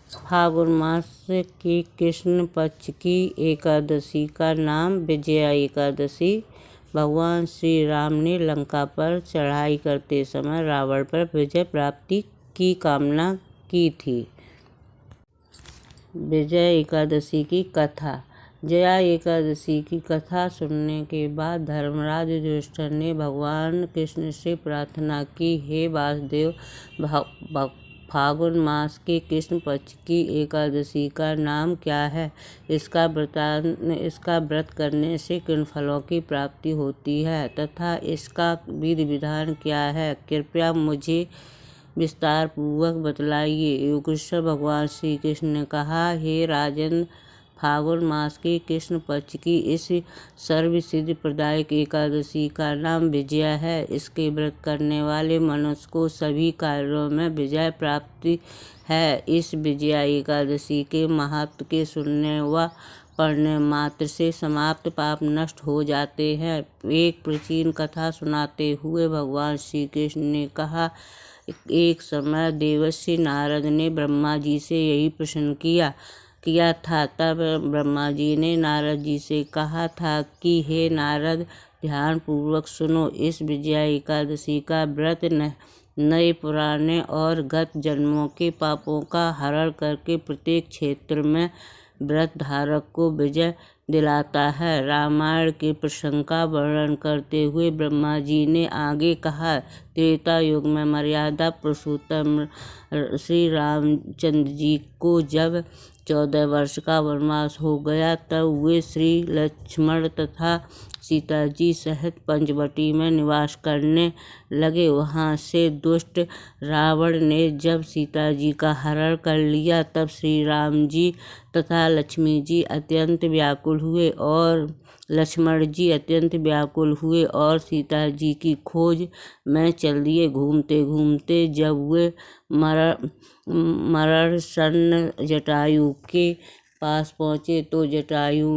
फाल्गुन मास की कृष्ण पक्ष की एकादशी का नाम विजया एकादशी। भगवान श्री राम ने लंका पर चढ़ाई करते समय रावण पर विजय प्राप्ति की कामना की थी। विजया एकादशी की कथा। जया एकादशी की कथा सुनने के बाद धर्मराज युधिष्ठिर ने भगवान कृष्ण से प्रार्थना की, हे वासुदेव, फाल्गुन मास के कृष्ण पक्ष की एकादशी का नाम क्या है? इसका व्रत करने से किन फलों की प्राप्ति होती है तथा इसका विधि विधान क्या है? कृपया मुझे विस्तार पूर्वक बतलाइए। योगेश्वर भगवान श्री कृष्ण ने कहा, हे राजन, फाल्गुन मास के कृष्ण पक्ष की इस सर्वसिद्धि प्रदायक एकादशी का नाम विजया है। इसके व्रत करने वाले मनुष्य को सभी कार्यों में विजय प्राप्ति है। इस विजया एकादशी के महत्व के सुनने व पढ़ने मात्र से समाप्त पाप नष्ट हो जाते हैं। एक प्राचीन कथा सुनाते हुए भगवान श्री कृष्ण ने कहा, एक समय देवर्षि नारद ने ब्रह्मा जी से यही प्रश्न किया था। तब ब्रह्मा जी ने नारद जी से कहा था कि हे नारद, ध्यान पूर्वक सुनो। इस विजया एकादशी का व्रत नए पुराने और गत जन्मों के पापों का हरण करके प्रत्येक क्षेत्र में व्रत धारक को विजय दिलाता है। रामायण के प्रसंग का वर्णन करते हुए ब्रह्मा जी ने आगे कहा, त्रेता युग में मर्यादा पुरुषोत्तम श्री रामचंद्र जी को जब 14 वर्ष का वनवास हो गया, तब वे श्री लक्ष्मण तथा सीता जी सहित पंचवटी में निवास करने लगे। वहां से दुष्ट रावण ने जब सीता जी का हरण कर लिया, तब श्री राम जी तथा लक्ष्मी जी अत्यंत व्याकुल हुए और लक्ष्मण जी अत्यंत व्याकुल हुए और सीता जी की खोज में चल दिए। घूमते घूमते जब वे मरणसन्न जटायु के पास पहुँचे तो जटायु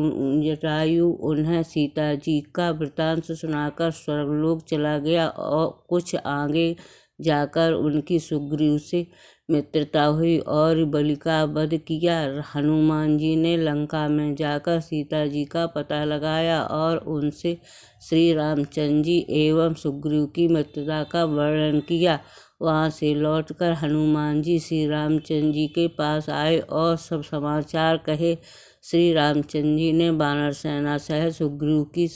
उन्हें सीता जी का वृतांत सुनाकर स्वर्गलोक चला गया और कुछ आगे जाकर उनकी सुग्रीव से मित्रता हुई और बलि का वध किया। हनुमान जी ने लंका में जाकर सीता जी का पता लगाया और उनसे श्री रामचंद्र जी एवं सुग्रीव की मित्रता का वर्णन किया। वहां से लौटकर हनुमान जी श्री रामचंद्र जी के पास आए और सब समाचार कहे। श्री रामचंद्र जी ने वानर सेना सहित सुग्रीव की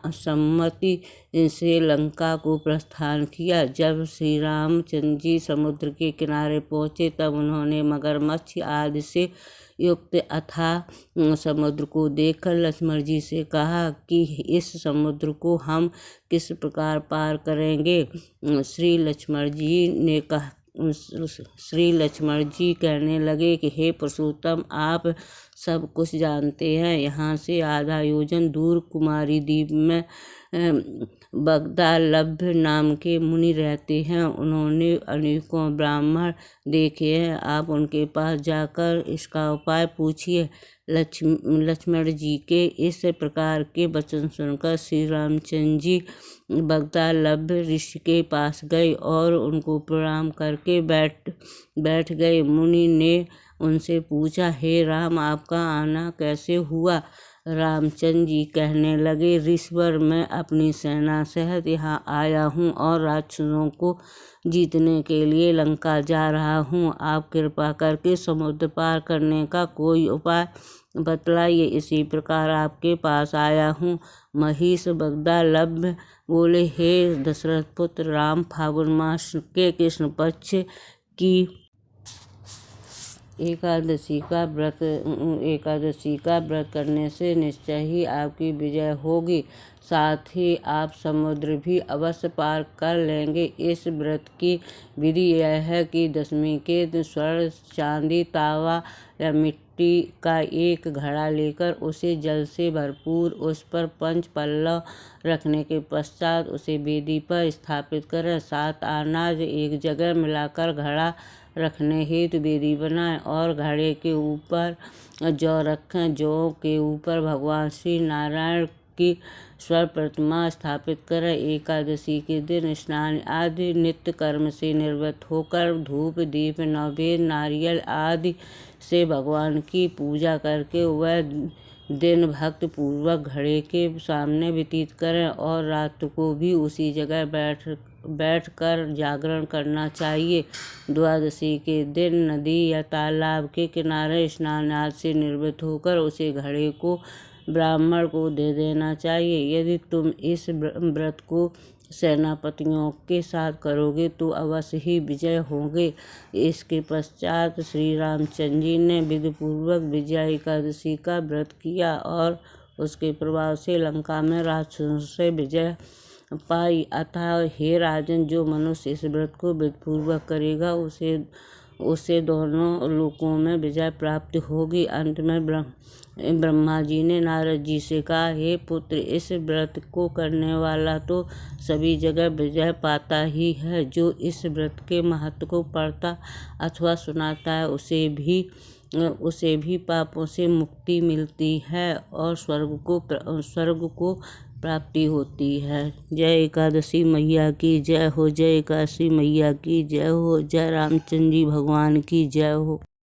सम्मति से लंका को प्रस्थान किया। जब श्री रामचंद्र जी समुद्र के किनारे पहुँचे, तब उन्होंने मगरमच्छ आदि से युक्त अथाह समुद्र को देखकर लक्ष्मण जी से कहा कि इस समुद्र को हम किस प्रकार पार करेंगे? श्री लक्ष्मण जी कहने लगे कि हे पुरुषोत्तम, आप सब कुछ जानते हैं। यहाँ से आधा योजन दूर कुमारी द्वीप में बगदालभ्य नाम के मुनि रहते हैं। उन्होंने अनेकों ब्राह्मण देखे हैं। आप उनके पास जाकर इसका उपाय पूछिए। लक्ष्मण जी के इस प्रकार के वचन सुनकर श्री रामचंद्र जी बगदालभ्य ऋषि के पास गए और उनको प्रणाम करके बैठ गए। मुनि ने उनसे पूछा, हे राम, आपका आना कैसे हुआ? रामचंद्र जी कहने लगे, ऋषिवर, मैं अपनी सेना सहित यहाँ आया हूँ और राक्षसों को जीतने के लिए लंका जा रहा हूँ। आप कृपा करके समुद्र पार करने का कोई उपाय बतलाइए। इसी प्रकार आपके पास आया हूँ। महिष बगदालभ्य बोले, हे दशरथ पुत्र राम, फाल्गुन मास के कृष्ण पक्ष की एकादशी का व्रत करने से निश्चय ही आपकी विजय होगी। साथ ही आप समुद्र भी अवश्य पार कर लेंगे। इस व्रत की विधि यह है कि दशमी के दिन स्वर्ण, चांदी, तावा या मिट्टी का एक घड़ा लेकर उसे जल से भरपूर उस पर 5 पल्लव रखने के पश्चात उसे वेदी पर स्थापित करें। 7 अनाज एक जगह मिलाकर घड़ा रखने हेतु वेदी बनाएं और घड़े के ऊपर जौ रखें। जौ के ऊपर भगवान श्री नारायण की स्वर प्रतिमा स्थापित करें। एकादशी के दिन स्नान आदि नित्य कर्म से निवृत्त होकर धूप दीप नैवेद्य नारियल आदि से भगवान की पूजा करके वह दिन भक्त पूर्वक घड़े के सामने व्यतीत करें और रात को भी उसी जगह बैठकर जागरण करना चाहिए। द्वादशी के दिन नदी या तालाब के किनारे स्नान आदि से निवृत्त होकर उसे घड़े को ब्राह्मण को दे देना चाहिए। यदि तुम इस व्रत को सेनापतियों के साथ करोगे तो अवश्य ही विजय होंगे। इसके पश्चात श्री रामचंद्र जी ने विधिपूर्वक विजया एकादशी का व्रत किया और उसके प्रभाव से लंका में राक्षसों से विजय पाई। अतः हे राजन, जो मनुष्य इस व्रत को विधिपूर्वक करेगा उसे दोनों लोकों में विजय प्राप्त होगी। अंत में ब्रह्मा जी ने नारद जी से कहा, हे पुत्र, इस व्रत को करने वाला तो सभी जगह विजय पाता ही है। जो इस व्रत के महत्व को पढ़ता अथवा सुनाता है उसे भी पापों से मुक्ति मिलती है और स्वर्ग को प्राप्ति होती है। जय एकादशी मैया की जय हो। जय एकादशी मैया की जय हो। जय रामचंद्र जी भगवान की जय हो।